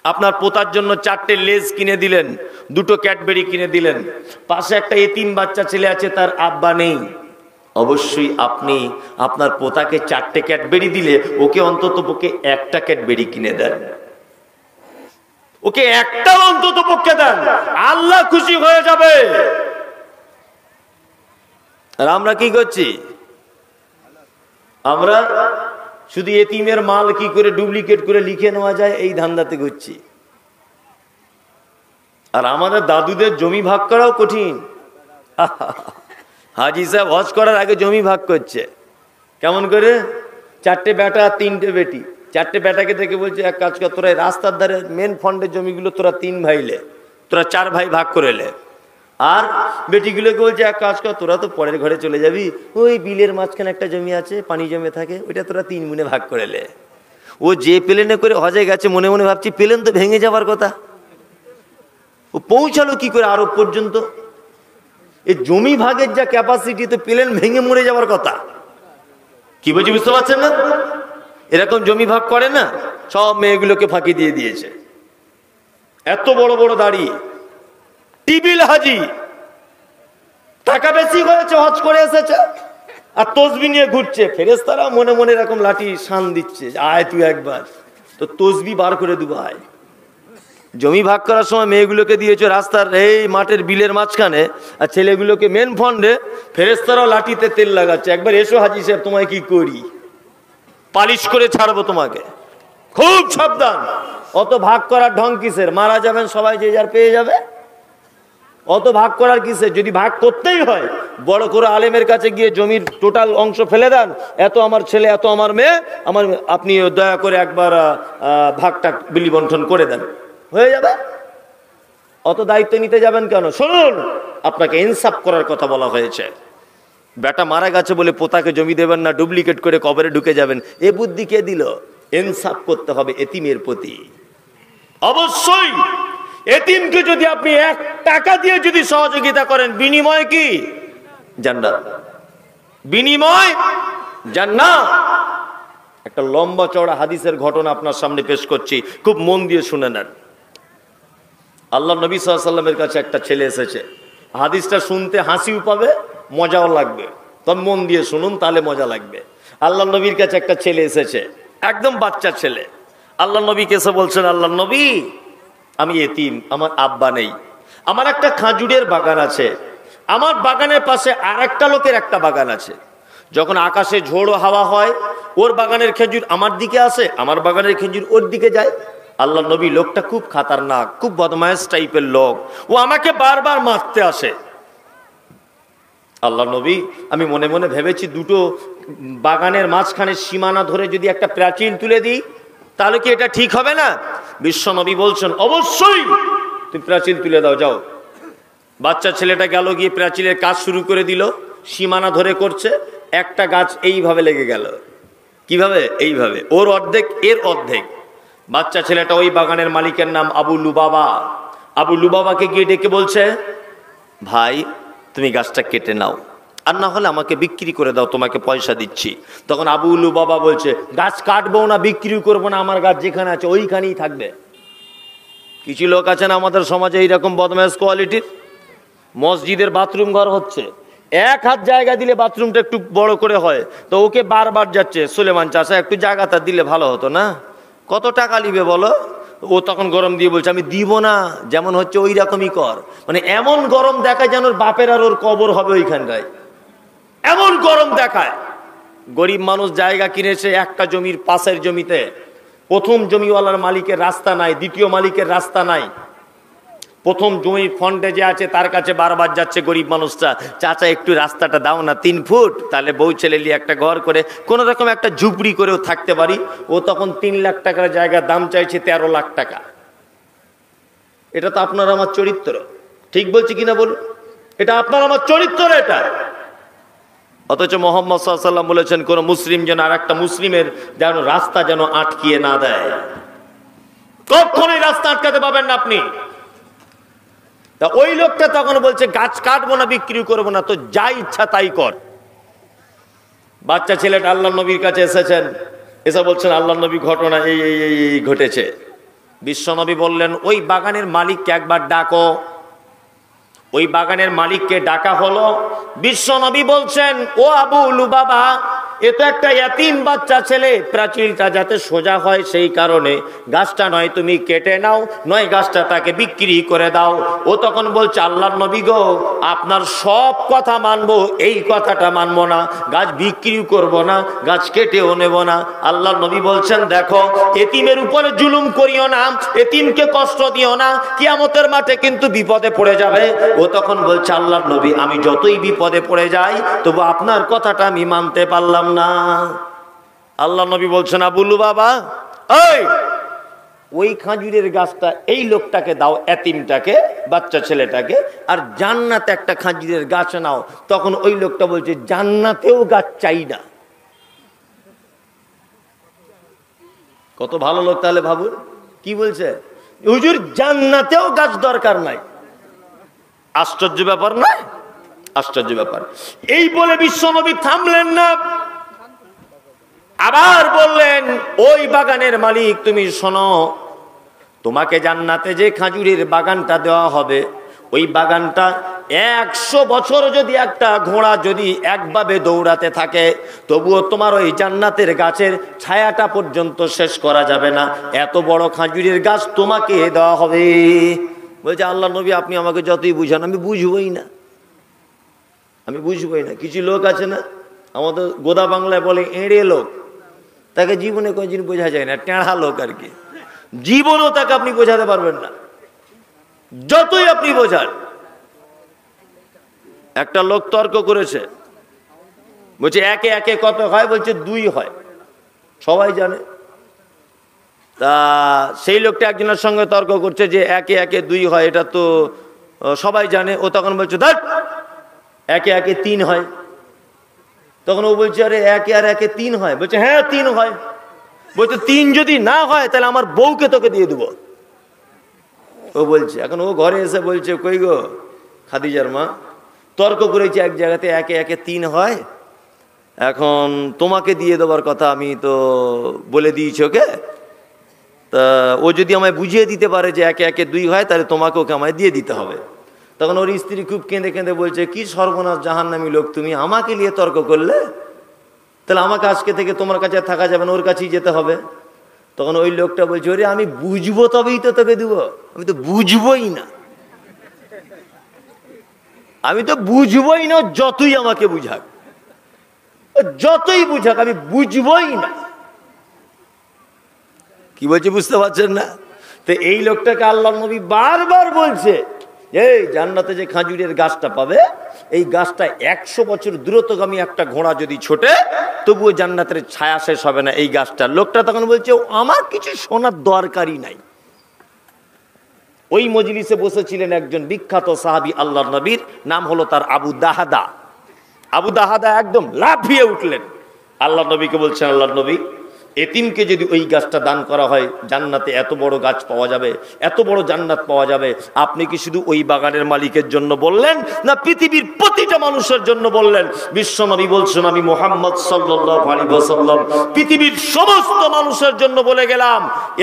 আপনার পোতার জন্য 4টে লেজ কিনে দিলেন, 2টো ক্যাডবেরি কিনে দিলেন, পাশে একটা এতিম বাচ্চা ছেলে আছে, তার আব্বা নেই। অবশ্যই আপনি আপনার পোতাকে 4টে ক্যাডবেরি দিলে ওকে অন্তত পক্ষে একটা ক্যাডবেরি কিনে দেন, ওকে একটা অন্তত পক্ষে দেন, আল্লাহ খুশি হয়ে যাবে। আর আমরা কি করছি? আমরা শুধু এতিমের মাল কি করে ডুপ্লিকেট করে লিখে নেওয়া যায় এই ধান্দাতে ঘুরছি। আর আমাদের দাদুদের জমি ভাগ করাও কঠিন। হাজি সাহেব হজ করার আগে জমি ভাগ করছে কেমন করে? 4টে বেটা 3টে বেটি, 4টে বেটাকে দেখে বলছে এক কাজ কর, তোরা রাস্তার ধারে মেন ফন্ডের জমিগুলো তোরা 3 ভাই লে, তোরা 4 ভাই ভাগ করে লে। আর বেটিগুলোকে বলছে এক কাজ কর, তোরা তো পরের ঘরে চলে যাবি, ওই বিলের মাঝখানে একটা জমি আছে, পানি জমে থাকে, ওইটা তোরা 3 গুণে ভাগ করে লে। ও যে প্লেনে করে হজে গেছে মনে মনে ভাবছি প্লেন তো ভেঙে যাবার কথা, ও পৌঁছালো কি করে আরব পর্যন্ত? এই জমি ভাগের যা ক্যাপাসিটি, তো প্লেন ভেঙে মরে যাওয়ার কথা। কি বলছি বুঝতে পারছেন না? এরকম জমি ভাগ করে না, সব মেয়েগুলোকে ফাঁকি দিয়ে দিয়েছে। এত বড় বড় দাড়ি, টিবিল হাজি, টাকা বেশি হয়েছে, হজ করে এসেছে, আর তসবি নিয়ে ঘুরছে। ফেরেশতারা মনে মনে এরকম লাঠি শান দিচ্ছে, আয় তুই একবার, তো তসবি বার করে দেবো আয়। জমি ভাগ করার সময় মেয়েগুলোকে দিয়েছে রাস্তার এই মাঠের বিলের মাঝখানে, আর ছেলেগুলোকে মেন ফন্ডে। ফেরেশতারাও লাঠিতে তেল লাগাচ্ছে, একবার এসো হাজি সাহেব তোমায় কি করি, পালিশ করে ছাড়বো তোমাকে, খুব সাবধান। অত ভাগ করার ঢং কিসের? মারা যাবেন সবাই, যে যার পেয়ে যাবে, অত ভাগ করার কিসের? যদি ভাগ করতেই হয় বড় করে আলেমের কাছে গিয়ে জমির টোটাল অংশ ফেলে দেন, এত আমার ছেলে, এত আমার মেয়ে, আমার, আপনি দয়া করে একবার ভাগটা বিলি বন্টন করে দেন, হয়ে যাবে। অত দায়িত্ব নিতে যাবেন কেন? শুনুন, আপনাকে ইনসাফ করার কথা বলা হয়েছে। বেটা মারা গেছে বলে পোতাকে জমি দেবেন না, ডুপ্লিকেট করে কবরে ঢুকে যাবেন, এ বুদ্ধি কে দিল? ইনসাফ করতে হবে এতিমের প্রতি। অবশ্যই এতিমকে যদি আপনি 1 টাকা দিয়ে যদি সহযোগিতা করেন, বিনিময় কি? জান্নাত, বিনিময় জান্নাত। একটা লম্বা চওড়া হাদিসের ঘটনা আপনার সামনে পেশ করছি, খুব মন দিয়ে শুনে নেন। আল্লাহ নবী সাল্লাল্লাহু আলাইহি ওয়াসাল্লামের কাছে একটা ছেলে এসেছে। হাদিসটা শুনতে হাসিও পাবে, মজাও লাগবে, তবে মন দিয়ে শুনুন, তাহলে মজা লাগবে। আল্লাহ নবীর কাছে একটা ছেলে এসেছে, একদম বাচ্চা ছেলে। আল্লাহ নবীকে এসে বলছেন, আল্লাহ নবী, আমি এতিম, আমার আব্বা নেই, আমার একটা খাজুরের বাগান আছে, আমার বাগানের পাশে আর একটা লোকের একটা বাগান আছে। যখন আকাশে ঝোড়ো হাওয়া হয়, ওর বাগানের খেজুর আমার দিকে আসে, আমার বাগানের খেজুর ওর দিকে যায়। আল্লাহ নবী, লোকটা খুব খাতারনাক, খুব বদমায়েশ টাইপের লোক, ও আমাকে বারবার মারতে আসে। আল্লাহ নবী, আমি মনে মনে ভেবেছি দুটো বাগানের মাঝখানে সীমানা ধরে যদি একটা প্রাচীর তুলে দিই, তাহলে কি এটা ঠিক হবে না? বিশ্ব নবী বলছেন, অবশ্যই তুমি প্রাচীর তুলে দাও, যাও। বাচ্চা ছেলেটা গেল, গিয়ে প্রাচীরের কাজ শুরু করে দিল, সীমানা ধরে করছে। একটা গাছ এইভাবে লেগে গেল, কিভাবে? এইভাবে, ওর অর্ধেক এর অর্ধেক। বাচ্চা ছেলেটা ওই বাগানের মালিকের নাম আবু লুবাবা। আবু লুবাবাকে গিয়ে ডেকে বলছে, ভাই তুমি গাছটা কেটে নাও, আর না হলে আমাকে বিক্রি করে দাও, তোমাকে পয়সা দিচ্ছি। তখন আবু লুবাবা বলছে, গাছ কাটবো না, বিক্রি করবো না, আমার গাছ যেখানে আছে ওইখানেই থাকবে। কিছু লোক আছেন আমাদের সমাজে এইরকম বদমাশ কোয়ালিটির। মসজিদের বাথরুম ঘর হচ্ছে, 1 হাত জায়গা দিলে বাথরুমটা একটু বড় করে হয়, তো ওকে বারবার যাচ্ছে, সুলেমান চাষা একটু জায়গাটা দিলে ভালো হতো না, কত টাকা নিবে বলো? ও তখন গরম দিয়ে বলছে, আমি দিব না, যেমন হচ্ছে ওই রকমই কর। মানে এমন গরম দেখায় যেন ওর বাপের আর ওর কবর হবে ওইখানটায়, এমন গরম দেখায়। গরিব মানুষ জায়গা কিনেছে একটা জমির পাশের জমিতে, প্রথম জমিওয়ালার মালিকের রাস্তা নাই, দ্বিতীয় মালিকের রাস্তা নাই। প্রথম জমির ফন্ডে যে আছে তার কাছে বারবার যাচ্ছে গরিব মানুষটা, চাচা একটু রাস্তাটা দাও না 3 ফুট, তাহলে বউ ছেলে নিয়ে একটা ঘর করে কোনো রকম একটা ঝুপড়ি করেও থাকতে পারি। ও তখন 3 লাখ টাকার জায়গা দাম চাইছে 13 লাখ টাকা। এটা তো আপনার আমার চরিত্র, ঠিক বলছি কিনা বলুন? এটা আপনার আমার চরিত্র এটা। অথচ মুহাম্মদ সাল্লাল্লাহু আলাইহি ওয়াসাল্লাম বলেছেন, কোন মুসলিম যেন আর একটা মুসলিমের যেন রাস্তা যেন আটকিয়ে না দেয়, কখনোই রাস্তা আটকাতে পাবেন না আপনি। তা ওই লোকটা তখন বলছে, গাছ কাটবো না, বিক্রি করবো না, তো যা ইচ্ছা তাই কর। বাচ্চা ছেলেটা আল্লাহ নবীর কাছে এসেছেন, এসে বলছেন, আল্লাহ নবী ঘটনা এই এই এই ঘটেছে। বিশ্বনবী বললেন, ওই বাগানের মালিককে একবার ডাকো। ওই বাগানের মালিককে ডাকা হলো। বিশ্বনবী বলছেন, ও আবু লুবাবা, এ তো একটা ইয়াতীম বাচ্চা ছেলে, প্রাচীরটা যাতে সোজা হয় সেই কারণে গাছটা নয় তুমি কেটে নাও, নয় গাছটা তাকে বিক্রি করে দাও। ও তখন বলছে, আল্লাহর নবী গো, আপনার সব কথা মানবো, এই কথাটা মানবো না, গাছ বিক্রিও করব না, গাছ কেটেও নেব না। আল্লাহর নবী বলছেন, দেখো, এতিমের উপরে জুলুম করিও না, এতিমকে কষ্ট দিও না, কিয়ামতের মাঠে কিন্তু বিপদে পড়ে যাবে। ও তখন বলছে, আল্লাহর নবী, আমি যতই বিপদে পড়ে যাই তবু আপনার কথাটা আমি মানতে পারলাম না। আল্লাহ নবী বলছেন, আবু লুবাবা, ওই খাজুরের গাছটা এই লোকটাকে দাও, এতিমটাকে, বাচ্চা ছেলেটাকে, আর জান্নাতে একটা খাজুরের গাছ নাও। তখন ওই লোকটা বলছে, জান্নাতেও গাছ চাই না। কত ভালো লোক তাহলে ভাবুন, কি বলছে, হুজুর জান্নাতেও গাছ দরকার নাই। আশ্চর্য ব্যাপার না? আশ্চর্য ব্যাপার। এই বলে বিশ্বনবী থামলেন না, আবার বললেন, ওই বাগানের মালিক, তুমি শোনো, তোমাকে জান্নাতে যে খাজুরের বাগানটা দেওয়া হবে, ওই বাগানটা 100 বছর যদি একটা ঘোড়া যদি একভাবে দৌড়াতে থাকে, তবুও তোমার ওই জান্নাতের গাছের ছায়াটা পর্যন্ত শেষ করা যাবে না, এত বড় খাজুরের গাছ তোমাকে দেওয়া হবে। বলছে, আল্লাহ নবী, আপনি আমাকে যতই বুঝান আমি বুঝবই না, আমি বুঝবই না। কিছু লোক আছে না, আমাদের গোদা বাংলায় বলে এঁড়ে লোক, তাকে জীবনে কোনদিন বোঝা যায় না, টেঁড়া লোক আর কি, জীবনেও তাকে আপনি বোঝাতে পারবেন না, যতই আপনি বোঝান। একটা লোক তর্ক করেছে, বলছে একে একে কত হয়, বলছে 2 হয়, সবাই জানে। তা সেই লোকটা একজনের সঙ্গে তর্ক করছে যে একে একে 2 হয়, এটা তো সবাই জানে। ও তখন বলছে, ধ্যাৎ, একে একে 3 হয়। তখন ও বলছে, আরে একে আর একে 3 হয়? বলছে, হ্যাঁ 3 হয়। বলছে, 3 যদি না হয় তাহলে আমার বউকে তোকে দিয়ে দেবো। ও বলছে, এখন ও ঘরে এসে বলছে, কই গো খাদিজার মা, তর্ক করেছে এক জায়গাতে একে একে 3 হয়, এখন তোমাকে দিয়ে দেবার কথা আমি তো বলে দিয়েছি ওকে, তা ও যদি আমায় বুঝিয়ে দিতে পারে যে একে একে 2 হয়, তাহলে তোমাকে ওকে আমায় দিয়ে দিতে হবে। তখন ওর স্ত্রী খুব কেঁদে কেঁদে বলছে, কি সর্বনাশ জাহান্নামী লোক তুমি, আমাকে নিয়ে তর্ক করলে, তাহলে আমাকে আজকে থেকে তোমার কাছে থাকা যাবে না, ওর কাছেই যেতে হবে। তখন ওই লোকটা বলছে, ওরে আমি বুঝবো তবেই তো তোকে দেবো, আমি তো বুঝবোই না, আমি তো বুঝবোই না, যতই আমাকে বুঝাক, যতই বুঝাক, আমি বুঝবোই না। কি বলছে বুঝতে পারছেন না? তো এই লোকটাকে আল্লাহ নবী বারবার বলছে, এই জান্নাতে যে খাজুরের গাছটা পাবে, এই গাছটা 100 বছর দূরত্বগামী একটা ঘোড়া যদি ছোটে, তবুও জান্নাতের ছায়া শেষ হবে না এই গাছটা। লোকটা তখন বলছে, আমার কিছু শোনার দরকারই নাই। ওই মজলিসে বসেছিলেন একজন বিখ্যাত সাহাবী আল্লাহর নবীর, নাম হলো তার আবু দাহাদা। আবু দাহাদা একদম লাফিয়ে উঠলেন, আল্লাহ নবীকে বলছেন, আল্লাহর নবী, এতিমকে যদি ওই গাছটা দান করা হয়, জান্নাতে এত বড় গাছ পাওয়া যাবে, এত বড় জান্নাত পাওয়া যাবে, আপনি কি শুধু ওই বাগানের মালিকের জন্য বললেন, না পৃথিবীর প্রতিটা মানুষের জন্য বললেন? বিশ্বনবী বলছেন, আমি মুহাম্মদ সাল্লাল্লাহু আলাইহি ওয়াসাল্লাম পৃথিবীর সমস্ত মানুষের জন্য বলে গেলাম,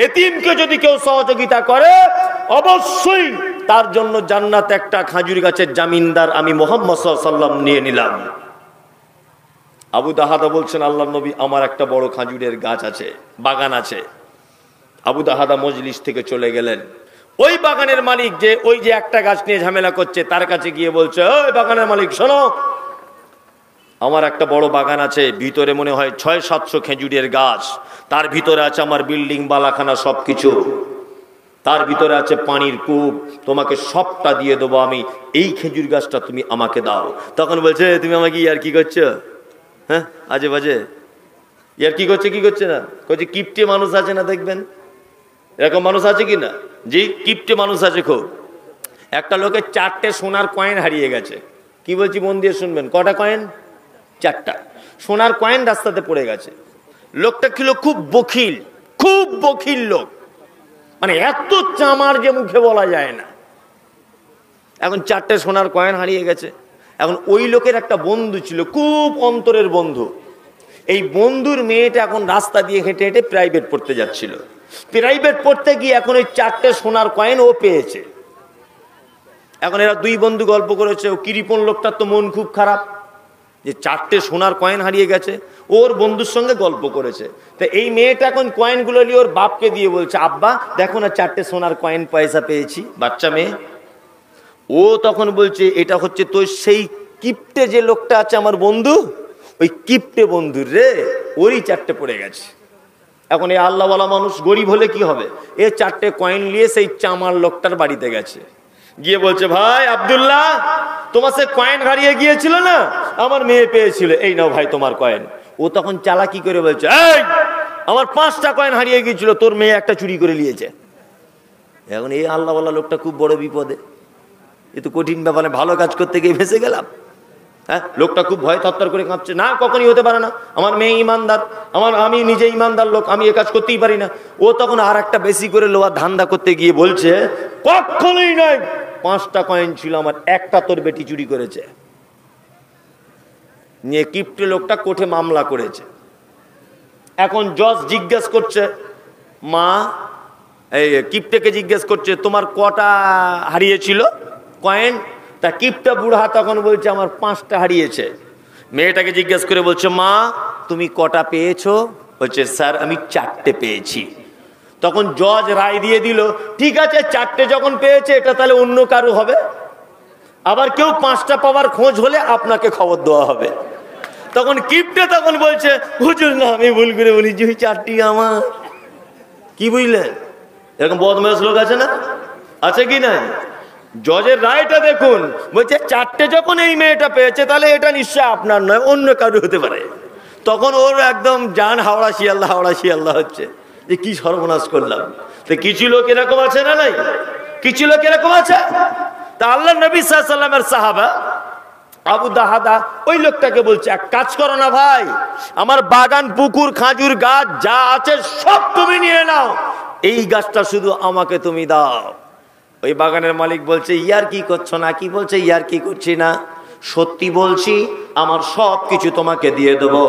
এতিমকে যদি কেউ সহযোগিতা করে, অবশ্যই তার জন্য জান্নাতে একটা খাজুর গাছের জামিনদার আমি মুহাম্মদ সাল্লাল্লাহু আলাইহি ওয়াসাল্লাম নিয়ে নিলাম। আবু দাহাদা বলছেন, আল্লাহর নবী, আমার একটা বড় খাজুরের গাছ আছে, বাগান আছে। আবু দাহাদা মজলিস থেকে চলে গেলেন। ওই বাগানের মালিক যে ওই যে একটা গাছ নিয়ে ঝামেলা করছে, তার কাছে গিয়ে বলছে, ওই বাগানের মালিক শোনো, আমার একটা বড় বাগান আছে, ভিতরে মনে হয় 600-700 খেজুরের গাছ, তার ভিতরে আছে আমার বিল্ডিং বালাখানা সবকিছু, তার ভিতরে আছে পানির কূপ, তোমাকে সবটা দিয়ে দেবো আমি, এই খেজুর গাছটা তুমি আমাকে দাও। তখন বলছে, তুমি আমাকে ইয়ার কি করছো? হ্যাঁ, আজে বাজে ইয়ার কি করছে না, করছে কিপটে মানুষ আছে না, দেখবেন এরকম মানুষ আছে কি না? জি, কিপটে মানুষ আছে খুব। একটা লোকের 4টে সোনার কয়েন হারিয়ে গেছে। কি বলছি মন দিয়ে শুনবেন, কটা কয়েন? 4টা সোনার কয়েন রাস্তাতে পড়ে গেছে। লোকটা ছিল খুব বখিল লোক, মানে এত চামার যে মুখে বলা যায় না। এখন 4টে সোনার কয়েন হারিয়ে গেছে। এখন ওই লোকের একটা বন্ধু ছিল, খুব অন্তরের বন্ধু। এই বন্ধুর মেয়েটা এখন রাস্তা দিয়ে হেঁটে হেঁটে প্রাইভেট পড়তে যাচ্ছিল। প্রাইভেট পড়তে গিয়ে এখন ওই 4টে সোনার কয়েন ও পেয়েছে। এখন এরা দুই বন্ধু গল্প করেছে, ও কৃপণ লোকটার তো মন খুব খারাপ যে 4টে সোনার কয়েন হারিয়ে গেছে। ওর বন্ধুর সঙ্গে গল্প করেছে। তো এই মেয়েটা এখন কয়েনগুলো নিয়ে ওর বাপকে দিয়ে বলছে, আব্বা দেখো না 4টে সোনার কয়েন পয়সা পেয়েছি। বাচ্চা মেয়ে, ও তখন বলছে এটা হচ্ছে তো সেই কিপ্টে যে লোকটা আছে আমার বন্ধু, ওই কিপ্টে বন্ধুর রে, ওরই 4টে পড়ে গেছে। এখন এই আল্লাহওয়ালা মানুষ গরিব হলে কি হবে, এ 4টে কয়েন নিয়ে সেই চামার লোকটার বাড়িতে গেছে, গিয়ে বলছে ভাই আব্দুল্লাহ, তোমার সে কয়েন হারিয়ে গিয়েছিল না, আমার মেয়ে পেয়েছিল, এই নাও ভাই তোমার কয়েন। ও তখন চালাকি করে বলছে, এই আমার 5টা কয়েন হারিয়ে গিয়েছিল, তোর মেয়ে একটা চুরি করে নিয়েছে। এখন এই আল্লাহওয়ালা লোকটা খুব বড় বিপদে, এ তো কঠিন ব্যাপারে ভালো কাজ করতে গিয়ে ফেসে গেলাম। হ্যাঁ, লোকটা খুব ভয় থরথর করে কাঁপছে, না কখনই হতে পারে না, আমার মেয়ে ইমানদার, আমি নিজে ইমানদার লোক, আমি এ কাজ করতেই পারি না। ও তখন আর একটা বেশি করে লোয়ার ধান্দা করতে গিয়ে বলছে, কখনোই নয়, 5টা কয়েন ছিল আমার, একটা তোর বেটি চুরি করেছে। নিয়ে কিপ্টে লোকটা কোর্টে মামলা করেছে। এখন জজ জিজ্ঞেস করছে, মা এই কিপ্টেকে জিজ্ঞেস করছে তোমার কটা হারিয়েছিল কয়েন? তা কিপ্টা বুড়া তখন বলছে আমার 5টা হারিয়েছে। মেয়েটাকে জিজ্ঞেস করে বলছে, মা তুমি কটা পেয়েছো? বলছে স্যার আমি 4টে পেয়েছি। তখন জজ রায় দিয়ে দিল, ঠিক আছে 4টে যখন পেয়েছে এটা তাহলে অন্য কারো হবে, আবার কেউ 5টা পাওয়ার খোঁজ হলে আপনাকে খবর দেওয়া হবে। তখন কিপ্টে তখন বলছে, হুজুর না আমি ভুল করে বলেছি, ওই 4টি আমার। কি বুঝলেন? এরকম বদমাশ লোক আছে না, আছে কি না? জজের রায়টা দেখুন, বলছে 4টে যখন এই মেয়েটা পেয়েছে তাহলে এটা নিশ্চয় আপনার নয়, অন্য কারো হতে পারে। তখন ওর একদম জান হাওড়া শিয়াল্লাহ হচ্ছে যে কি সর্বনাশ করলাম। তো কিছু লোক এরকম আছে না নাই, কিছু লোক এরকম আছে। তা আল্লাহ নবী সাল্লাল্লাহু আলাইহি ওয়াসাল্লামের সাহাবা আবু দাহাদা ওই লোকটাকে বলছে, এক কাজ করো না ভাই, আমার বাগান পুকুর খাজুর গাছ যা আছে সব তুমি নিয়ে নাও, এই গাছটা শুধু আমাকে তুমি দাও। ওই বাগানের মালিক বলছে, ইয়ার কি করছো না? কি বলছে ইয়ার কি করছি না, সত্যি বলছি, আমার সব কিছু তোমাকে দিয়ে দেবো,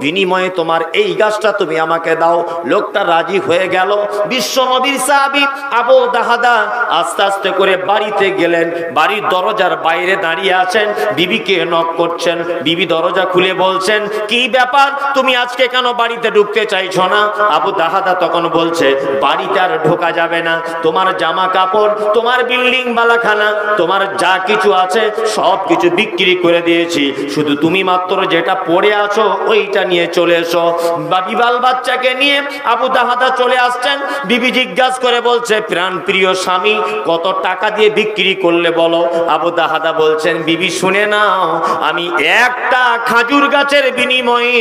বিনিময়ে তোমার এই গাছটা তুমি আমাকে দাও। লোকটা রাজি হয়ে গেল। বিশ্ব নবীর সাহাবী আবু দাহাদা আস্তে আস্তে করে বাড়িতে গেলেন, বাড়ির দরজার বাইরে দাঁড়িয়ে আছেন, বিবিকে নক করছেন, বিবি দরজা খুলে বলছেন, কি ব্যাপার তুমি আজকে কেন বাড়িতে ঢুকতে চাইছো না? আবু দাহাদা তখন বলছে, বাড়িতে আর ঢোকা যাবে না, তোমার জামা কাপড়, তোমার বিল্ডিং বালাখানা, তোমার যা কিছু আছে সব কিছু বিক্রি করে দিয়েছি, শুধু তুমি মাত্র যেটা পড়ে আছো ওইটা নিয়ে চলে এসো। বাল বাচ্চাকে নিয়ে আবু দাহাদা চলে আসছেন। বিবি জিজ্ঞাসা করে বলছে, প্রাণ প্রিয় স্বামী কত টাকা দিয়ে বিক্রি করলে বলো? আবু দাহাদা বলছেন, বিবি শুনে নাও, আমি একটা খাজুর গাছের বিনিময়ে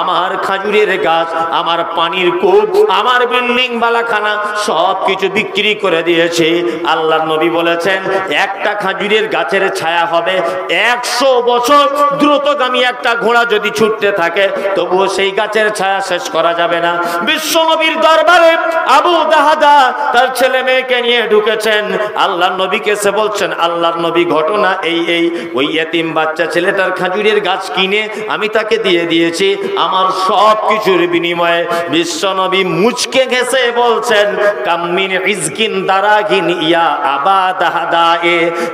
আমার খাজুরের গাছ, আমার পানির কূপ, আমার বিল্ডিং বালাখানা সব কিছু বিক্রি করে দিয়েছে। আল্লাহর নবী বলেছেন, একটা খাজুরের গাছের ছায়া হবে 100 বছর। দ্রুতগামী একটা ঘোড়া যদি ছুটতে থাকে তবুও সেই গাছের ছায়া শেষ করা যাবে না। বিশ্ব নবীর দরবারে আবু দাহাদা তার ছেলে মেয়েকে নিয়ে ঢুকেছেন। আল্লাহর নবীকে এসে বলছেন, আল্লাহর নবী ঘটনা এই, ওই এতিম বাচ্চা ছেলেটার খাজুরের গাছ কিনে আমি তাকে দিয়ে দিয়েছি আমার সব কিছুর বিনিময়ে। বিশ্ব নবী মুচকে ঘেঁষে বলছেন, কাম্মিন ইজকিন দারাগিন ইয়া আবা দাহাদা,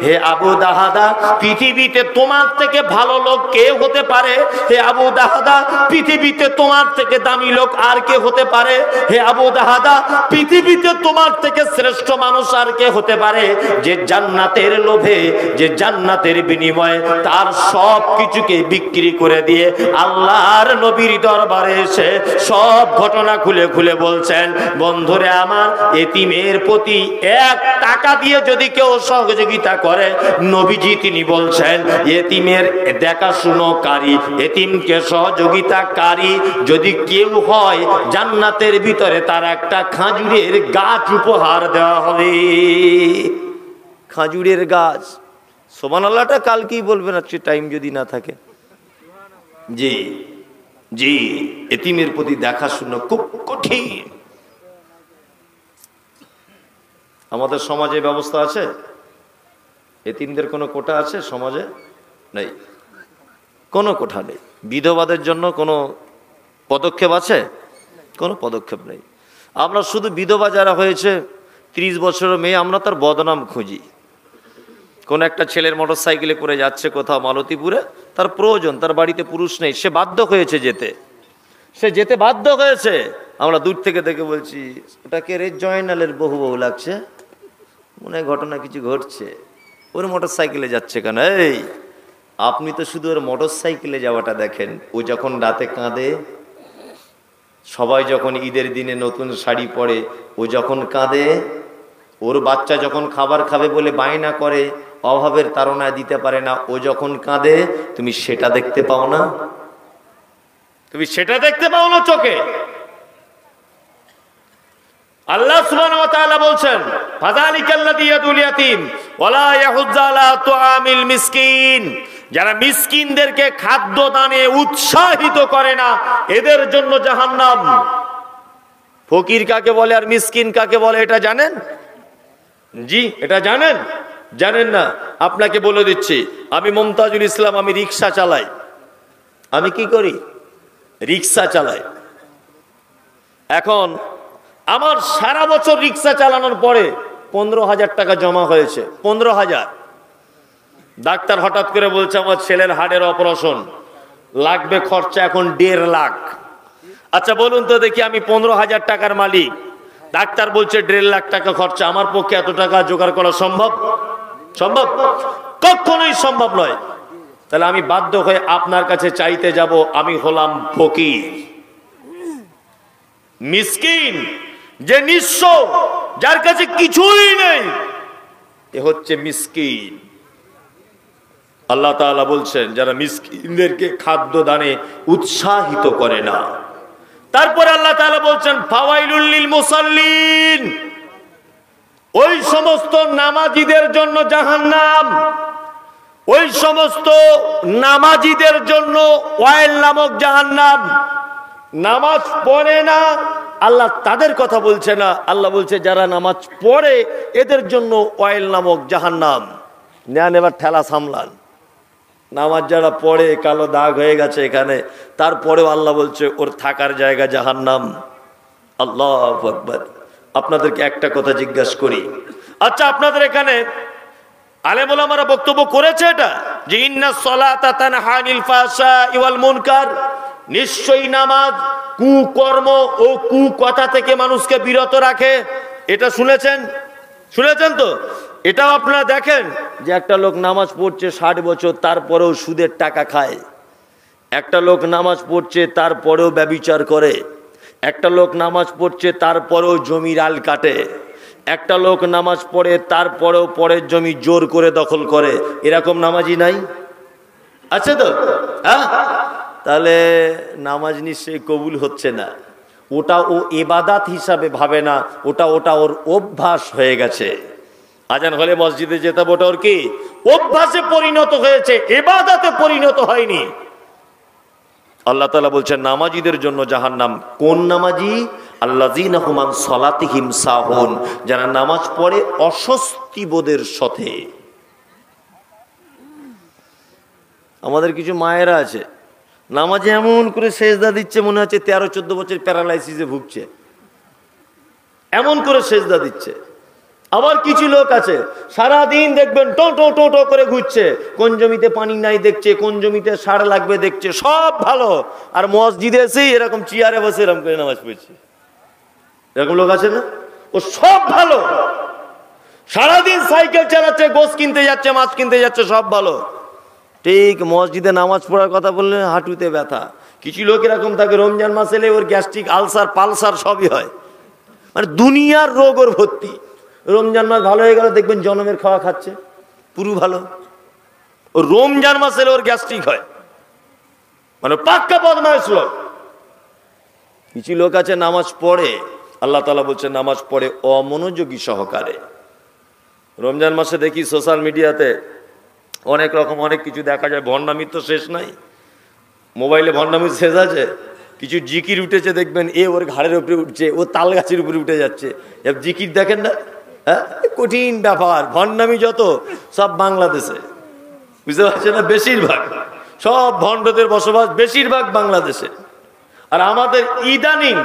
হে আবু দাহাদা, পৃথিবীতে তোমার থেকে ভালো লোক কে হতে পারে? হে আবু দাহাদা, পৃথিবীতে তোমার থেকে দামি লোক আর কে হতে পারে? হে আবু দাহাদা, পৃথিবীতে তোমার থেকে শ্রেষ্ঠ মানুষ আর কে হতে পারে? যে জান্নাতের লোভে, যে জান্নাতের বিনিময়ে তার সব কিছুকে বিক্রি করে দিয়ে আল্লাহর নবীর দরবারে এসে সব ঘটনা খুলে খুলে বলছেন। বন্ধুরে আমার, এতিমের প্রতি 1 টাকা দিয়ে যদি কেউ সহযোগিতা করে, নবীজি তিনি বলছেন, এতিমের দেখাশুনোকারী, এতিমকে সহযোগিতাকারী যদি কেউ হয়, জান্নাতের ভিতরে তার একটা খাজুরের গাছ উপহার দেওয়া হবে। খাজুরের গাছ, সুবহানাল্লাহটা কালকেই বলবেন আজকে টাইম যদি না থাকে। জি জি, এতিমের প্রতি দেখাশুনো খুব কঠিন। আমাদের সমাজে ব্যবস্থা আছে? এতিমদের কোনো কোটা আছে সমাজে? নেই, কোনো কোঠা নেই। বিধবাদের জন্য কোনো পদক্ষেপ আছে? কোনো পদক্ষেপ নেই। আমরা শুধু বিধবা যারা হয়েছে 30 বছরের মেয়ে, আমরা তার বদনাম খুঁজি। কোন একটা ছেলের মোটর সাইকেলে করে যাচ্ছে কোথাও মালতীপুরে, তার প্রয়োজন, তার বাড়িতে পুরুষ নেই, সে বাধ্য হয়েছে যেতে, সে যেতে বাধ্য হয়েছে। আমরা দূর থেকে দেখে বলছি ওটাকে রে জয়নালের বহু বহু লাগছে, মনে হয় ঘটনা কিছু ঘটছে, ওর মোটর সাইকেলে যাচ্ছে কেন? এই আপনি তো শুধু ওর মোটর সাইকেলে যাওয়াটা দেখেন, ও যখন রাতে কাঁদে, সবাই যখন ঈদের দিনে নতুন শাড়ি পরে ও যখন কাঁদে, ওর বাচ্চা যখন খাবার খাবে বলে বায়না করে, অভাবের তাড়নায় দিতে পারে না, ও যখন কাঁদে, তুমি সেটা দেখতে পাও না? তুমি সেটা দেখতে পাও না চোখে? আল্লাহ সুবহানাহু ওয়া তাআলা বলছেন, ফাযালিকাল্লাযী ইয়াদুল ইয়াতীম ওয়ালা ইয়াহুজ্জু আলা তুআমিল মিসকিন, যারা মিসকিনদেরকে খাদ্য দানে উৎসাহিত করে না, এদের জন্য জাহান্নাম। ফকির কাকে বলে আর মিসকিন কাকে বলে এটা জানেন? জি, এটা জানেন? জানেন না? আপনাকে বলে দিচ্ছি। আমি মুমতাজুল ইসলাম, আমি রিকশা চালাই। আমি কি করি? রিকশা চালাই। এখন আমার সারা বছর রিকশা চালানোর পরে 15,000 টাকা জমা হয়েছে। 15,000। ডাক্তার হঠাৎ করে বলছে আমার ছেলের হাড়ের অপারেশন লাগবে, খরচা এখন 1.5 লাখ। আচ্ছা বলুন তো দেখি, আমি 15,000 টাকার মালিক, ডাক্তার বলছে 1.5 লাখ টাকা খরচা, আমার পক্ষে এত টাকা জোগাড় করা সম্ভব? সম্ভব? কখনোই সম্ভব নয়। তাহলে আমি বাধ্য হয়ে আপনার কাছে চাইতে যাব। আমি হলাম ফকির, মিসকিন, যে নিঃস্ব, যার কাছে কিছুই নেই, এ হচ্ছে মিসকিন। আল্লাহ তাআলা বলছেন যারা মিসকিনদেরকে খাদ্য দানে উৎসাহিত করে না। তারপরে আল্লাহ তাআলা বলছেন ফাওয়াইলুল লিল মুসাল্লিন, ওই সমস্ত নামাজীদের জন্য জাহান্নাম, ওই সমস্ত নামাজীদের জন্য ওয়াইল নামক জাহান্নাম। নামাজ পড়ে না, আল্লাহ তাদের কথা বলছে না, আল্লাহ বলছে যারা নামাজ পড়ে এদের জন্য ওয়াইল নামক জাহান্নাম। নেন এবার ঠেলা সামলান। নামাজ যারা পড়ে, কালো দাগ হয়ে গেছে এখানে, তারপরেও আল্লাহ বলছে ওর থাকার জায়গা জাহান্নাম। আল্লাহু আকবার। আপনাদেরকে একটা কথা জিজ্ঞাসা করি, আচ্ছা আপনাদের এখানে আলেম ওলামারা বক্তব্য করেছে এটা যে ইন্নাস সালাতা তানহা আনিল ফাহশাই ওয়াল মুনকার, নিশ্চয়ই নামাজ কুকর্ম ও কুকথা থেকে মানুষকে বিরত রাখে। এটা শুনেছেন? শুনেছেন তো? এটাও আপনারা দেখেন যে একটা লোক নামাজ পড়ছে 60 বছর, তারপরেও সুদের টাকা খায়। একটা লোক নামাজ পড়ছে তারপরেও ব্যভিচার করে। একটা লোক নামাজ পড়ছে তারপরেও জমির আল কাটে। একটা লোক নামাজ পড়ে তারপরেও পরের জমি জোর করে দখল করে। এরকম নামাজি নাই? আছে তো? হ্যাঁ, তাহলে নামাজ নিশ্চয়ই কবুল হচ্ছে না। ওটা ও ইবাদত হিসাবে ভাবে না, ওটা ওর অভ্যাস হয়ে গেছে। আজান হলে মসজিদে যেতে, ওটা ওর কি অভ্যাসে পরিণত হয়েছে, ইবাদতে পরিণত হয়নি। আল্লাহ তাআলা বলছেন নামাজীদের জন্য জাহান্নাম। কোন নামাজি? আল্লাযীনা হুম আন সালাতিহিম সাহুন, যারা নামাজ পড়ে অস্বস্তি বোধের সাথে। আমাদের কিছু মায়েরা আছে নামাজে এমন করে সেজদা দিচ্ছে মনে হচ্ছে 13-14 বছর প্যারালাইসিসে ভুগছে, এমন করে সেজদা দিচ্ছে। আবার কিছু লোক আছে সারাদিন দেখবেন টো টো টো টো করে ঘুরছে, কোন জমিতে পানি নাই দেখছে, কোন জমিতে সার লাগবে দেখছে, সব ভালো, আর মসজিদে এসেই এরকম চেয়ারে বসে এরকম করে নামাজ পড়ছে। এরকম লোক আছে না? ও সব ভালো, সারাদিন সাইকেল চালাচ্ছে, গোশ কিনতে যাচ্ছে, মাছ কিনতে যাচ্ছে, সব ভালো, ঠিক মসজিদে নামাজ পড়ার কথা বললে হাঁটুতে ব্যথা। কিছু লোক এরকম থাকে রমজান মাস এলে ওর গ্যাস্ট্রিক, আলসার, পালসার সবই হয়, মানে দুনিয়ার রোগ ওর ভর্তি। রমজান মাস ভালো হয়ে গেল দেখবেন জনমের খাওয়া খাচ্ছে, পুরো ভালো। ও রমজান মাস এলে ওর গ্যাস্ট্রিক হয়, মানে পাক্কা বদমাইশ লোক। কিছু লোক আছে নামাজ পড়ে, আল্লাহ তাআলা বলছে নামাজ পড়ে অমনোযোগী সহকারে। রমজান মাসে দেখি সোশ্যাল মিডিয়াতে অনেক রকম অনেক কিছু দেখা যায়, ভণ্ডামির তো শেষ নাই, মোবাইলে ভণ্ডামির শেষ আছে। কিছু জিকির উঠেছে দেখবেন, এ ওর ঘাড়ের উপরে উঠছে, ও তাল গাছের উপরে উঠে যাচ্ছে, জিকির দেখেন না? হ্যাঁ, কঠিন ব্যাপার। ভণ্ডামি যত সব বাংলাদেশে, বুঝতে পারছেন না? বেশিরভাগ সব ভণ্ডদের বসবাস বেশিরভাগ বাংলাদেশে। আর আমাদের ইদানিং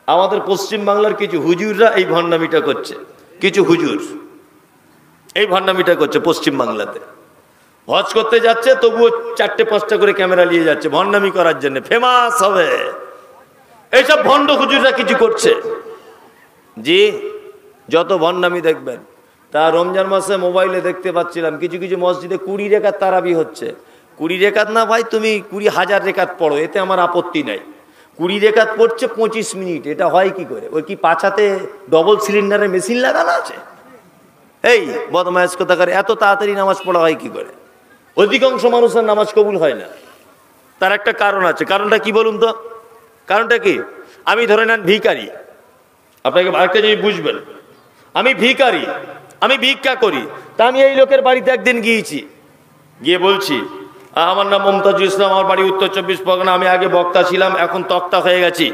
আমাদের পশ্চিম বাংলার কিছু হুজুররা এই ভণ্ডামিটা করছে, কিছু হুজুর এই ভণ্ডামিটা করছে পশ্চিম বাংলাতে। হজ করতে যাচ্ছে তবুও 4-5টা করে ক্যামেরা নিয়ে যাচ্ছে ভণ্ডামি করার জন্য, ফেমাস হবে। এইসব ভণ্ড হুজুররা কিছু করছে। জি, যত ভণ্ডামি দেখবেন। তা রমজান মাসে মোবাইলে দেখতে পাচ্ছিলাম কিছু কিছু মসজিদে 20 রেকাত তারাবি হচ্ছে। 20 রেকাত না ভাই, তুমি 20,000 রেকাত পড়ো, এতে আমার আপত্তি নাই। 20 রেকাত পড়ছে 25 মিনিট, এটা হয় কি করে? ওই কি পাছাতে ডবল সিলিন্ডারের মেশিন লাগানো আছে? এই বদমায়েশ কোথাকার, এত তাড়াতাড়ি নামাজ পড়া হয় কি করে? অধিকাংশ মানুষের নামাজ কবুল হয় না। তার একটা কারণ আছে। কারণটা কি বলুন তো? কারণটা কি? আমি ধরে নেন ভিখারি, আপনাকে আরেকটা জিনিস বুঝবেন, আমি ভিখারি, আমি ভিক্ষা করি। তা আমি এই লোকের বাড়িতে একদিন গিয়েছি, গিয়ে বলছি আমার নাম মমতাজুল ইসলাম, আমার বাড়ি উত্তর 24 পরগনা, আমি আগে বক্তা ছিলাম, এখন তক্তা হয়ে গেছি,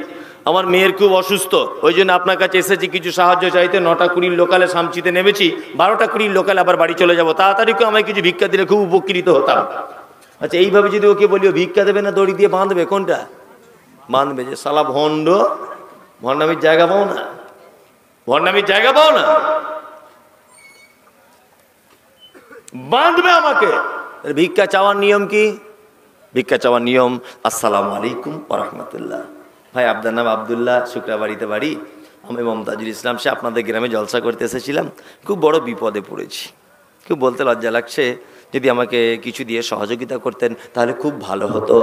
আমার মেয়ের খুব অসুস্থ, ওই জন্য আপনার কাছে এসেছি কিছু সাহায্য চাইতে। 9টা 20 লোকালে সামচিতে নেমেছি, 12টা 20 লোকালে আবার বাড়ি চলে যাব, তাড়াতাড়ি করে আমায় কিছু ভিক্ষা দিলে খুব উপকৃত হতাম। আচ্ছা, এইভাবে যদি ওকে বলি ও ভিক্ষা দেবে না দড়ি দিয়ে বাঁধবে, কোনটা বাঁধবে? যে শালা ভণ্ড, ভণ্ডামির জায়গা পাও না, ভণ্ডামির জায়গা পাও না, বাঁধবে আমাকে। ভিক্ষা চাওয়ার নিয়ম কি? ভিক্ষা চাওয়ার নিয়ম আসসালামু আলাইকুম ওয়া রাহমাতুল্লাহ। ভাই আপনার নাম আব্দুল্লাহ, শুক্রাবাড়িতে বাড়ি, আমি মমতাজুল ইসলাম, সে আপনাদের গ্রামে জলসা করতে এসেছিলাম, খুব বড় বিপদে পড়েছি, খুব বলতে লজ্জা লাগছে, যদি আমাকে কিছু দিয়ে সহযোগিতা করতেন তাহলে খুব ভালো হতো।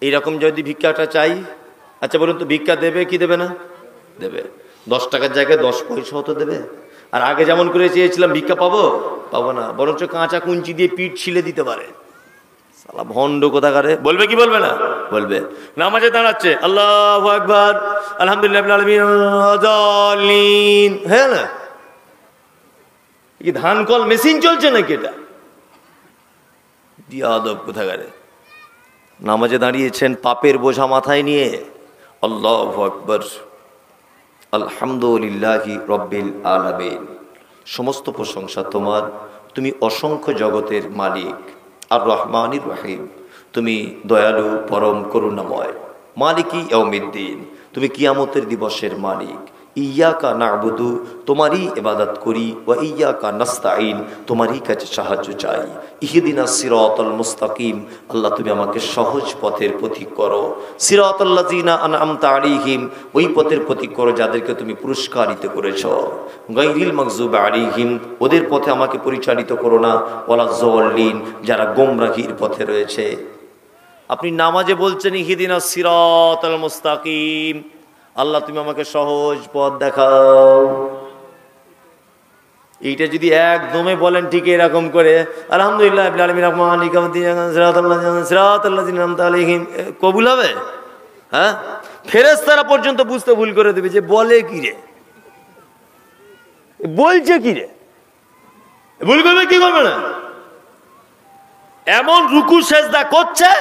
এইরকম যদি ভিক্ষাটা চাই, আচ্ছা বলুন তো ভিক্ষা দেবে কি দেবে না? দেবে। 10 টাকার জায়গায় 10 পয়সা হতো দেবে। আর আগে যেমন করে চেয়েছিলাম ভিক্ষা পাবো, পাবো না, বরঞ্চ কাঁচা কুঞ্চি দিয়ে পিঠ ছিলে দিতে পারে। শালা ভণ্ড কোথাকারে, বলবে কি বলবে না? বলবে। নামাজে দাঁড়াচ্ছে আল্লাহু আকবার আলহামদুলিল্লাহ রাব্বিল আলামিন, হ্যাঁ না, কি ধান কল মেশিন চলছে নাকি এটা? বিয়াদব কোথাকারে। নামাজে দাঁড়িয়েছেন পাপের বোঝা মাথায় নিয়ে, আল্লাহু আকবার আলহামদুলিল্লাহি রাব্বিল আলামিন, সমস্ত প্রশংসা তোমার, তুমি অসংখ্য জগতের মালিক, আর রহমানির রহিম, তুমি দয়ালু পরম করুণাময়, মালিকি ইয়াউমিদ্দিন, তুমি কিয়ামতের দিবসের মালিক, ইয়াকা না'বুদু, তোমারই ইবাদত করি, ওয়া ইয়াকা নাস্তাঈন, তোমারই কাছে সাহায্য চাই, ইহদিনাস সিরাতাল মুস্তাকিম, আল্লাহ তুমি আমাকে সহজ পথের পথিক করো, সিরাতাল্লাযিনা আনআমতা আলাইহিম, ওই পথের পথিক করো যাদেরকে তুমি পুরস্কারিত করেছো, গায়রিল মাগযুবি আলাইহিম, ওদের পথে আমাকে পরিচালিত করো না, ওয়ালাজ যাল্লিন, যারা গোমরাহির পথে রয়েছে। আপনি নামাজে বলছেন ইহদিনাস সিরাতাল মুস্তাকিম, আল্লাহ তুমি আমাকে সহজ পথ দেখাও। এইটা যদি একদমে বলেন ঠিক এরকম করে আলহামদুলিল্লাহ রাব্বিল আলামিন রাহমানির রহিম সিরাতাল্লাযিনা আন'আমতা আলাইহিম, কবুল হবে? হ্যাঁ, ফেরেশতারা পর্যন্ত বুঝতে ভুল করে দেবে যে বলে কি রে, বলছে কি রে, ভুল করবে কি করবে না? এমন রুকু সেজদা করছে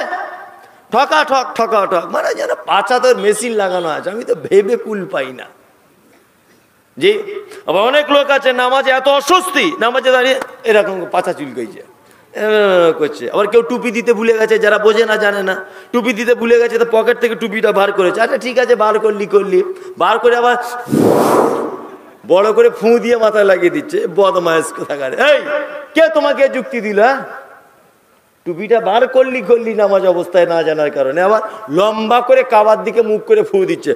ঠকা ঠক ঠকা ঠক, মানে যেন পাছাতের মেশিন লাগানো আছে, আমি তো ভেবে কুল পাই না। জি, আবার অনেক লোক আছে নামাজে এত অস্বস্তি, নামাজে দাঁড়িয়ে এরকম পাছা চুলকাইছে করছে। আবার কেউ টুপি দিতে ভুলে গেছে, যারা বোঝে না জানে না, টুপি দিতে ভুলে গেছে তো পকেট থেকে টুপিটা বার করেছে। আচ্ছা ঠিক আছে, বার করলি, বার করে আবার বড় করে ফু দিয়ে মাথায় লাগিয়ে দিচ্ছে, বদমায়েশ কোথাকার। এই কে তোমাকে যুক্তি দিল? টুপিটা বার করলি নামাজ অবস্থায় না জানার কারণে, আবার লম্বা করে কাবার দিকে মুখ করে ফু দিচ্ছে,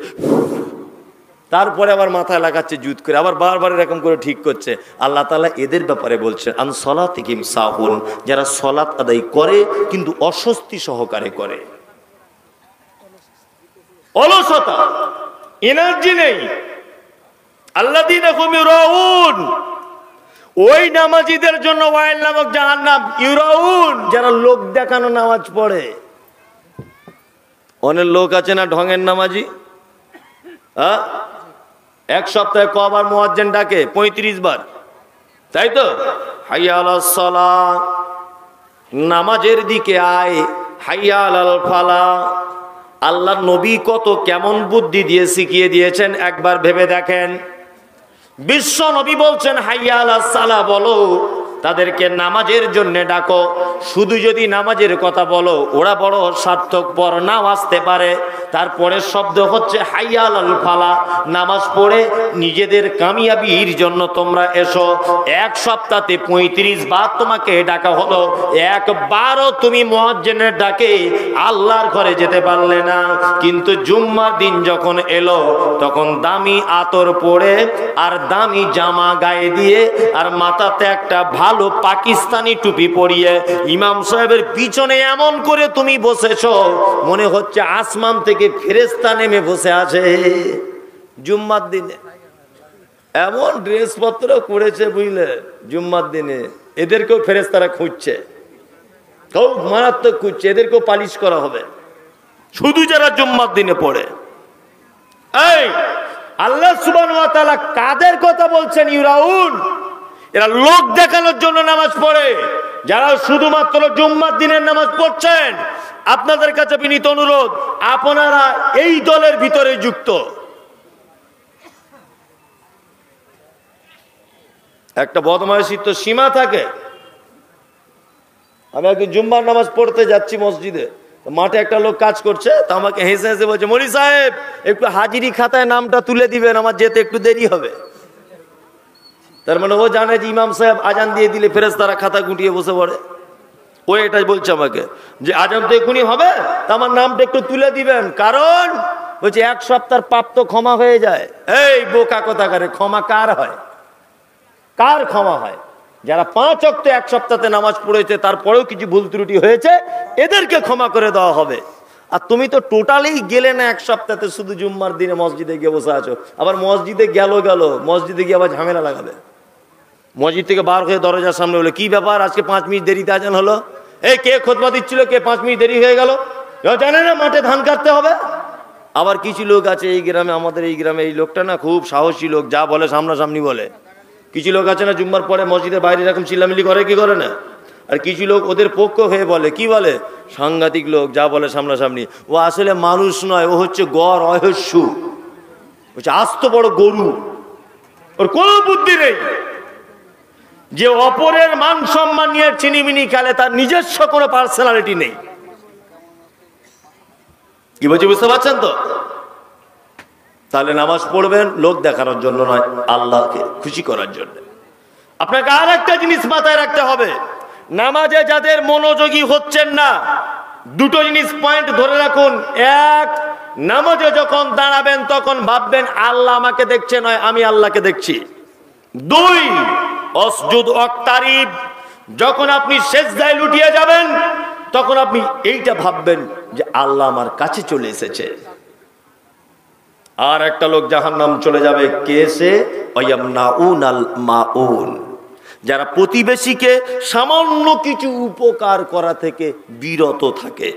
তারপরে আবার মাথায় লাগাচ্ছে জুত করে, আবার বারবার এরকম করে ঠিক করছে। আল্লাহ তাআলা এদের ব্যাপারে বলছেন আন সলাতিহিম সাহুন, যারা সলাত আদায় করে কিন্তু অস্বস্তি সহকারে করে, অলসতা, এনার্জি নেই। আল্লাযীনা হুম ইউরাউন, ওই নামাজীদের জন্য ওয়াইল নামক জাহান্নাম, ইউরাউন, যারা লোক দেখানো নামাজ পড়ে। অনেক লোক আছে না ঢঙের নামাজি, হ্যাঁ, এক সপ্তাহে কবার মুয়াজ্জিন ডাকে? 35 বার, তাই তো? হাইয়া আলাস সালাহ, নামাজের দিকে আয়, হাইয়া আলাল ফালাহ। আল্লাহর নবী কত কেমন বুদ্ধি দিয়ে শিখিয়ে দিয়েছেন একবার ভেবে দেখেন। বিশ্ব নবী বলছেন হাইয়া আলাস সালাহ বলো, তাদেরকে নামাজের জন্য ডাকো। শুধু যদি নামাজের কথা বলো, ওরা বড় স্বার্থপর, নাও আসতে পারে। তারপরে শব্দ হচ্ছে হাইয়া আলাল ফালা, নামাজ পড়ে নিজেদের কামিয়াবির জন্য তোমরা এসো। এক সপ্তাহে 35 বার তোমাকে ডাকা হলো, একবারও তুমি মুয়াজ্জিনের ডাকে আল্লাহর ঘরে যেতে পারলে না। কিন্তু জুম্মার দিন যখন এলো, তখন দামি আতর পরে আর দামি জামা গায়ে দিয়ে আর মাথাতে একটা ভালো পাকিস্তানি টুপি পরিয়ে ইমাম সাহেবের পিছনে এমন করে তুমি বসেছো, মনে হচ্ছে আসমান থেকে ফেরেশতা নেমে বসে আছে। জুম্মার দিনে এমন ড্রেসপত্র করেছে বুঝলে, জুম্মার দিনে এদেরকেও ফেরেশতারা খুঁজছে, খুব মারাত্মক খুঁজছে, এদেরকেও পালিশ করা হবে। শুধু যারা জুম্মার দিনে পড়ে। এই আল্লাহ সুবহানাহু ওয়া তাআলা কাদের কথা বলছেন? ইউরাউন, এরা লোক দেখানোর জন্য নামাজ পড়ে। যারা শুধুমাত্র জুম্মার দিনের নামাজ পড়ছেন, আপনাদের কাছে বিনীত অনুরোধ, আপনারা এই দলের ভিতরে যুক্ত। একটা বদমাইশির তো সীমা থাকে। আমি একদিন জুম্মার নামাজ পড়তে যাচ্ছি মসজিদে, মাঠে একটা লোক কাজ করছে, তো আমাকে হেসে হেসে বলছে, মনি সাহেব একটু হাজিরি খাতায় নামটা তুলে দিবেন, আমার যেতে একটু দেরি হবে। তার মানে ও জানে যে ইমাম সাহেব আজান দিয়ে দিলে ফেরেশতারা খাতা গুটিয়ে বসে পড়ে। ও এটাই বলছে আমাকে যে আজান তো এখনই হবে, তা আমার নামটা একটু তুলে দিবেন, কারণ বলছে 1 সপ্তাহের পাপ তো ক্ষমা হয়ে যায়। এই বোকা কথাকারে, ক্ষমা কার হয়? কার ক্ষমা হয়? যারা 5 ওয়াক্ত 1 সপ্তাহে নামাজ পড়েছে, তারপরেও কিছু ভুল ত্রুটি হয়েছে, এদেরকে ক্ষমা করে দেওয়া হবে। আর তুমি তো টোটালি গেলে না 1 সপ্তাহে, শুধু জুম্মার দিনে মসজিদে গিয়ে বসে আছো। আবার মসজিদে গেল মসজিদে গিয়ে আবার ঝামেলা লাগাবে। মসজিদ থেকে বার হয়ে দরজার সামনে হলো, কি ব্যাপার আজকে 5 মিনিট দেরিতে আজান হলো? এই কে খুতবা দিচ্ছিল, কে 5 মিনিট দেরি হয়ে গেল? জানে না মাঠে ধান কাটতে হবে। আবার কিছু লোক আছে এই গ্রামে, আমাদের এই গ্রামে এই লোকটা না খুব সাহসী লোক, যা বলে সামনাসামনি বলে। কিছু লোক আছে না জুম্মার পরে মসজিদের বাইরে এরকম চিল্লামিল্লি করে, কি করে না? আর কিছু লোক ওদের পক্ষ হয়ে বলে, কি বলে, সাংঘাতিক লোক, যা বলে সামনাসামনি। ও আসলে মানুষ নয়, ও হচ্ছে গড় অহস্যু, হচ্ছে আস্ত বড় গরু। ওর কোনো বুদ্ধি নেই। যে অপরের মান সম্মান নিয়ে চিনিমিনি খেলে, তার নিজস্ব কোনো পার্সোনালিটি নেই। কি বলছি বুঝতে পারছেন তো? তাহলে নামাজ পড়বেন লোক দেখানোর জন্য নয়, আল্লাহকে খুশি করার জন্য। আপনাকে আর একটা জিনিস মাথায় রাখতে হবে, নামাজে যাদের মনোযোগী হচ্ছেন না, দুটো জিনিস পয়েন্ট ধরে রাখুন। এক, নামাজে যখন দাঁড়াবেন তখন ভাববেন আল্লাহ আমাকে দেখছে, নয় আমি আল্লাহকে দেখছি। 2, অসজুদ ওয়াক্তারিব, যখন আপনি সেজদায় লুটিয়ে যাবেন তখন আপনি এইটা ভাববেন যে আল্লাহ আমার কাছে চলে এসেছে। আর একটা লোক জাহান্নাম চলে যাবে, কেসে ওয়ায়ামনাউনাল মাউন, যারা প্রতিবেশীকে সামান্য কিছু উপকার করা থেকে বিরত থাকে।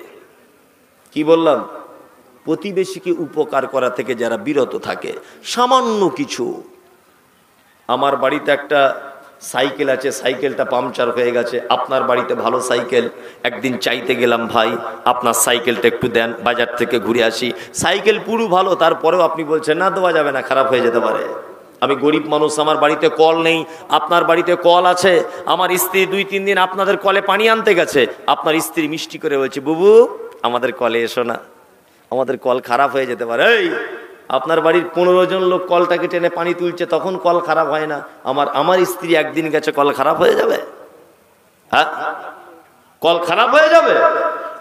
কি বললাম? প্রতিবেশীকে উপকার করা থেকে যারা বিরত থাকে, সামান্য কিছু। আমার বাড়িতে একটা সাইকেল আছে, সাইকেলটা পাংচার হয়ে গেছে। আপনার বাড়িতে ভালো সাইকেল, একদিন চাইতে গেলাম, ভাই আপনার সাইকেলটা একটু দেন, বাজার থেকে ঘুরে আসি। সাইকেল পুরো ভালো, তারপরেও আপনি বলছেন না দেওয়া যাবে না, খারাপ হয়ে যেতে পারে। আমি গরিব মানুষ, আমার বাড়িতে কল নেই, আপনার বাড়িতে কল আছে। আমার স্ত্রী 2-3 দিন আপনাদের কলে পানি আনতে গেছে, আপনার স্ত্রী মিষ্টি করে বলছে, বুবু আমাদের কলে এসো না, আমাদের কল খারাপ হয়ে যেতে পারে। এই আপনার বাড়ির 15 জন লোক কলটাকে টেনে পানি তুলছে, তখন কল খারাপ হয় না? আমার স্ত্রী একদিন গেছে, কল খারাপ হয়ে যাবে? হ্যাঁ, কল খারাপ হয়ে যাবে?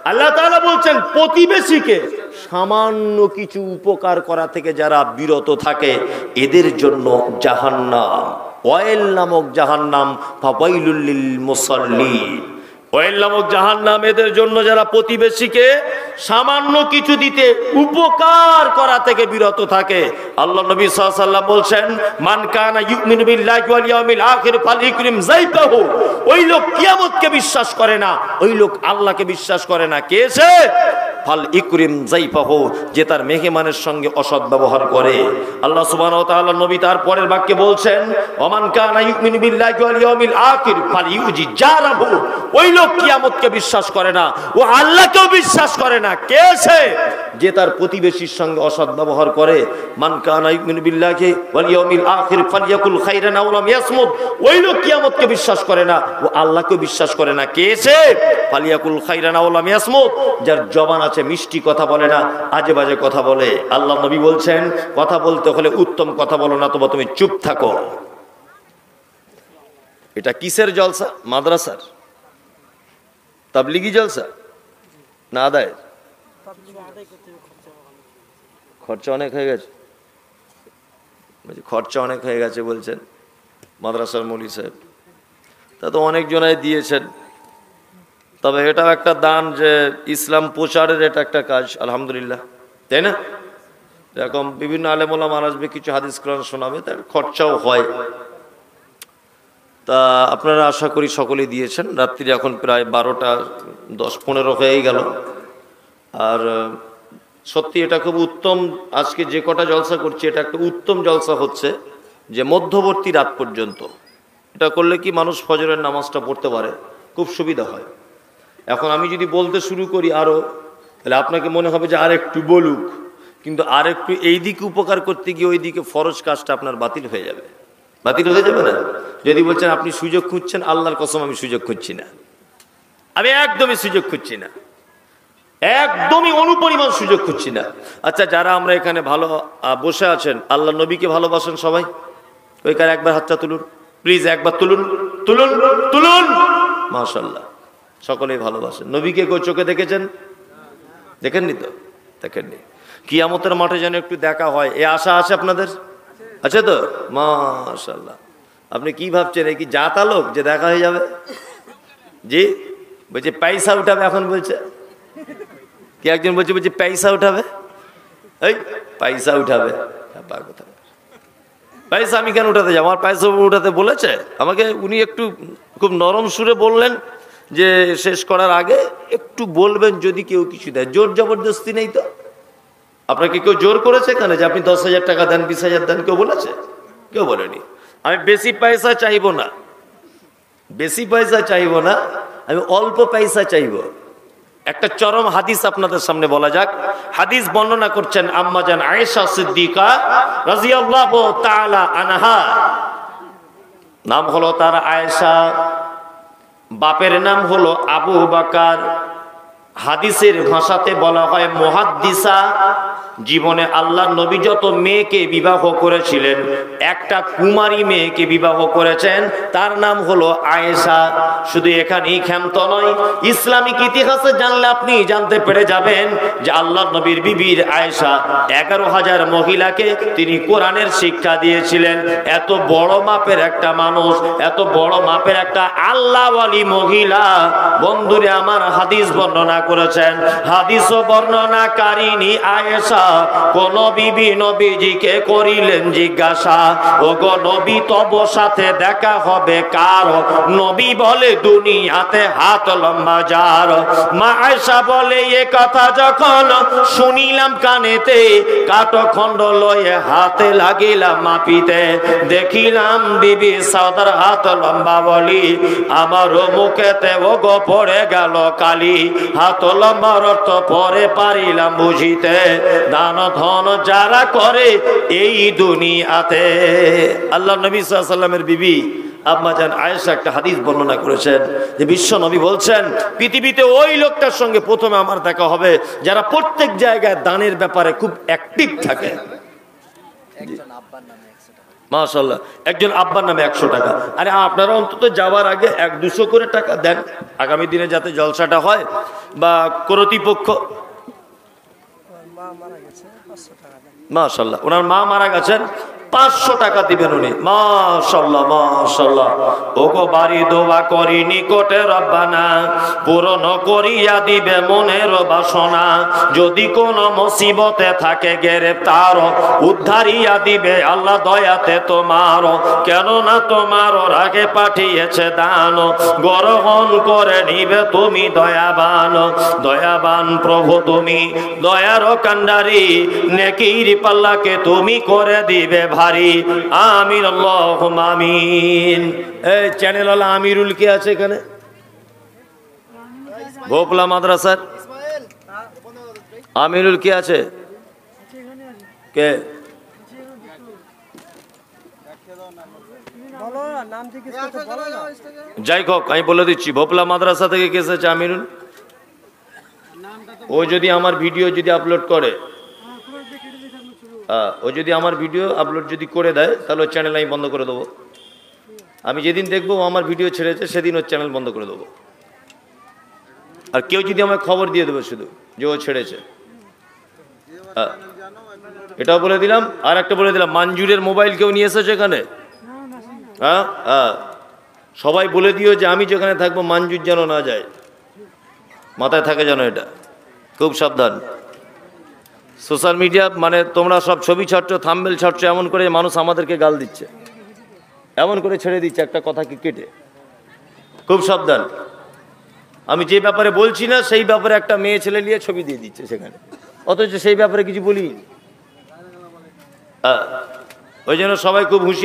আল্লাহ তাআলা বলছেন প্রতিবেশীকে সামান্য কিছু উপকার করা থেকে যারা বিরত থাকে, এদের জন্য জাহান্নাম, ওয়াইল নামক জাহান্নাম, ফাওয়াইলুল লিল মুসাল্লিন, ওয়াইল নামক জাহান্নাম এদের জন্য যারা প্রতিবেশীকে সামান্য কিছু দিতে উপকার করা থেকে বিরত থাকে। আল্লাহ নবী সাল্লাল্লাহু আলাইহি ওয়াসাল্লাম বলছেন, মান কানা ইউমিনু বিল্লাহি ওয়াল ইয়াউমিল আখির ফালইকরিম যাইতাহু, ওই লোক কিয়ামতকে বিশ্বাস করে না, ওই লোক আল্লাহকে বিশ্বাস করে না। কে সে? ফাল ইকরিম যাইফাহু, যে তার মেহমানের সঙ্গে অসৎ ব্যবহার করে। আল্লাহ সুবহানাহু ওয়া তাআলা নবী তার পরের বাক্যে বলছেন, ওমান কানা ইউমিনু বিল্লাহি ওয়াল ইয়াউমিল আখির ফালইউজি জারাহু, ওই লোক কিয়ামতকে বিশ্বাস করে না, ও আল্লাহকেও বিশ্বাস করে না। কে সে? যে তার প্রতিবেশীর সঙ্গে অসৎ ব্যবহার করে। মান কানা ইউমিনু বিল্লাহি ওয়াল ইয়াউমিল আখির ফালইয়াকুল খাইরান আও লাম ইয়াসমুত, ওই লোক কিয়ামতকে বিশ্বাস করে না, ও আল্লাহকেও বিশ্বাস করে না। কে সে? ফালইয়াকুল খাইরান আও লাম ইয়াসমুত, যার জবান আছে মিষ্টি কথা বলে না, আজে বাজে কথা বলে। আল্লাহ নবী বলছেন, কথা বলতে হলে উত্তম কথা বলো না, তবে তুমি চুপ থাকো। এটা কিসের জলসা? মাদ্রাসার তাবলিগি জলসা না আদায়? খরচা অনেক হয়ে গেছে, খরচা অনেক হয়ে গেছে বলছেন মাদ্রাসার মৌলী সাহেব। তা তো অনেক জনাই দিয়েছেন, তবে এটাও একটা দান যে ইসলাম প্রচারের এটা একটা কাজ, আলহামদুলিল্লাহ, তাই না? এরকম বিভিন্ন আলেমুল্লাহ আসবে, কিছু হাদিস কোরআন শোনাবে, তার খরচাও হয়। তা আপনারা আশা করি সকলেই দিয়েছেন। রাত্রি এখন প্রায় 12টা 10-15 হয়েই গেল। আর সত্যি এটা খুব উত্তম, আজকে যে কটা জলসা করছি এটা একটা উত্তম জলসা হচ্ছে যে মধ্যবর্তী রাত পর্যন্ত এটা করলে কি মানুষ ফজরের নামাজটা পড়তে পারে, খুব সুবিধা হয়। এখন আমি যদি বলতে শুরু করি আরও, তাহলে আপনাকে মনে হবে যে আর একটু বলুক, কিন্তু আর একটু এই দিকে উপকার করতে গিয়ে ওই দিকে ফরজ কাজটা আপনার বাতিল হয়ে যাবে। বাতিল হয়ে যাবে না? যদি বলছেন আপনি সুযোগ খুঁজছেন, আল্লাহর কসম আমি সুযোগ খুঁজছি না, আমি একদমই সুযোগ খুঁজছি না, একদমই অনুপরিমাণ সুযোগ খুঁজছি না। আচ্ছা, যারা আমরা এখানে ভালো বসে আছেন, আল্লাহ নবীকে ভালোবাসেন সবাই? ওইখানে একবার হাতটা তুলুন প্লিজ, একবার তুলুন, তুলুন, তুলুন। মাশাআল্লাহ, সকলেই ভালোবাসেন। নবীকে কেউ চোখে দেখেছেন? দেখেননি তো? দেখেননি। কিয়ামতের মাঠে যেন একটু দেখা হয়, এ আশা আছে আপনাদের? আছে তো? মাশাআল্লাহ। আপনি কি ভাবছেন, এই কি জাতা লোক যে দেখা হয়ে যাবে? জি বলছে পয়সা উঠাবে, এখন বলছে কি একজন বলছে পয়সা উঠাবে, এই পয়সা উঠাবে। পয়সা আমি কেন উঠাতে যাবো? আমার পয়সা উঠাতে বলেছে আমাকে। উনি একটু খুব নরম সুরে বললেন যে শেষ করার আগে একটু বলবেন যদি কেউ কিছু দেয়। জোর জবরদস্তি নেই তো? আপনাকে কেউ জোর করেছে এখানে যে আপনি 10,000 টাকা দেন, 20,000 দেন? কেউ বলেছে? কেউ বলেনি। আমি বেশি পয়সা চাইবো না, বেশি পয়সা চাইবো না, আমি অল্প পয়সা চাইবো। একটা চরম হাদিস আপনাদের সামনে বলা যাক। হাদিস বর্ণনা করছেন আম্মা জান আয়েশা সিদ্দিকা রাদিয়াল্লাহু তাআলা আনহা। নাম হলো তার আয়েশা, বাপের নাম হলো আবু বকর। হাদিসের ভাষাতে বলা হয় মুহাদ্দিসা। জীবনে আল্লাহর নবী যত মেয়েকে বিবাহ করেছিলেন, একটা কুমারী মেয়েকে বিবাহ করেছেন, তার নাম হলো আয়েশা। শুধু এখানেই ক্ষান্ত নয়, ইসলামিক ইতিহাসে জানলে আপনি জানতে পেরে যাবেন যে আল্লাহর নবীর বিবির আয়েশা 11,000 মহিলাকে তিনি কোরআনের শিক্ষা দিয়েছিলেন। এত বড় মাপের একটা মানুষ, এত বড় মাপের একটা আল্লাহওয়ালি মহিলা, বন্ধুরে আমার হাদিস বর্ণনা করেছেন। হাদিস বর্ণনাকারিনী আয়েশা কোন বিবি নবীজিকে করিলেন জিজ্ঞাসা, ও গো নবী তব সাথে দেখা হবে কার? নবী বলে দুনিয়াতে হাত লম্বা যার। মা আয়েশা বলে এ কথা যখন শুনিলাম কানেতে, কাঠখণ্ড লয়ে হাতে লাগিলাম মাপিতে, দেখিলাম বিবি সাউদার হাত লম্বা বলি, আমারও মুখেতে ও গো পড়ে গেল কালি। হাত লম্বার অর্থ পরে পারিলাম বুঝিতে, দান ধন যারা করে এই দুনিয়াতে। আল্লাহ নবী সাল্লাল্লাহু আলাইহি ওয়াসাল্লামের বিবি আম্মা জান আয়েশা একটা হাদিস বর্ণনা করেছেন যে বিশ্ব নবী বলছেন, পৃথিবীতে ওই লোকটার সঙ্গে প্রথমে আমার দেখা হবে যারা প্রত্যেক জায়গায় দানের ব্যাপারে খুব অ্যাক্টিভ থাকে। মাশাআল্লাহ, একজন আব্বার নামে 100 টাকা। আরে আপনারা অন্তত যাওয়ার আগে 100-200 করে টাকা দেন, আগামী দিনে যাতে জলসাটা হয়। বা কর্তৃপক্ষ, মাশাআল্লাহ ওনার মা মারা গেছেন, 500 টাকা দিবেন উনি। মাশাআল্লাহ মাশাআল্লাহ। ওগো বাড়ি দোয়া করি নিকটে রব্বানা, পূরণ করিয়া দিবে মনের বাসনা। যদি কোন মুসিবতে থাকে গ্রেফতার, উদ্ধারিয়া দিবে আল্লাহ দয়াতে তোমার। কেননা তোমার আগে পাঠিয়েছে দান, গ্রহণ করে নিবে তুমি দয়াবান। দয়াবান প্রভু তুমি দয়ার কান্ডারি, নেকির পাল্লাকে তুমি করে দিবে ভারী। আমিন আল্লাহুম্মা আমিন। এই চ্যানেল ওয়ালা আমিরুল কে আছে এখানে? ভোপলা মাদ্রাসার আমিরুল কে আছে? কে? যাই হোক আমি বলে দিচ্ছি, ভোপলা মাদ্রাসা থেকে কে এসেছে আমিরুল? ও যদি আমার ভিডিও যদি আপলোড করে, ও যদি আমার ভিডিও আপলোড যদি করে দেয়, তাহলে ওর চ্যানেল আমি বন্ধ করে দেবো। আমি যেদিন দেখবো ও আমার ভিডিও ছেড়েছে, সেদিন ওর চ্যানেল বন্ধ করে দেবো। আর কেউ যদি আমায় খবর দিয়ে দেবে শুধু যে ও ছেড়েছে, এটাও বলে দিলাম। আর একটা বলে দিলাম, মানজুরের মোবাইল কেউ নিয়ে এসেছে এখানে? হ্যাঁ হ্যাঁ, সবাই বলে দিও যে আমি যেখানে থাকবো মানজুর যেন না যায়, মাথায় থাকে যেন, এটা খুব সাবধান। সোশ্যাল মিডিয়া মানে তোমরা সব ছবি ছাড়ছো, থাম্বনেল ছাড়ছো, এমন করে মানুষ আমাদেরকে গাল দিচ্ছে, এমন করে ছেড়ে দিচ্ছে একটা কথাকে কেটে। খুব সাবধান। আমি যে ব্যাপারে বলছি না সেই ব্যাপারে একটা মেয়ে ছেলে নিয়ে ছবি দিয়ে দিচ্ছে সেখানে, অথচ সেই ব্যাপারে কিছু বলি। ওই জন্য সবাই খুব হুঁশিয়ার।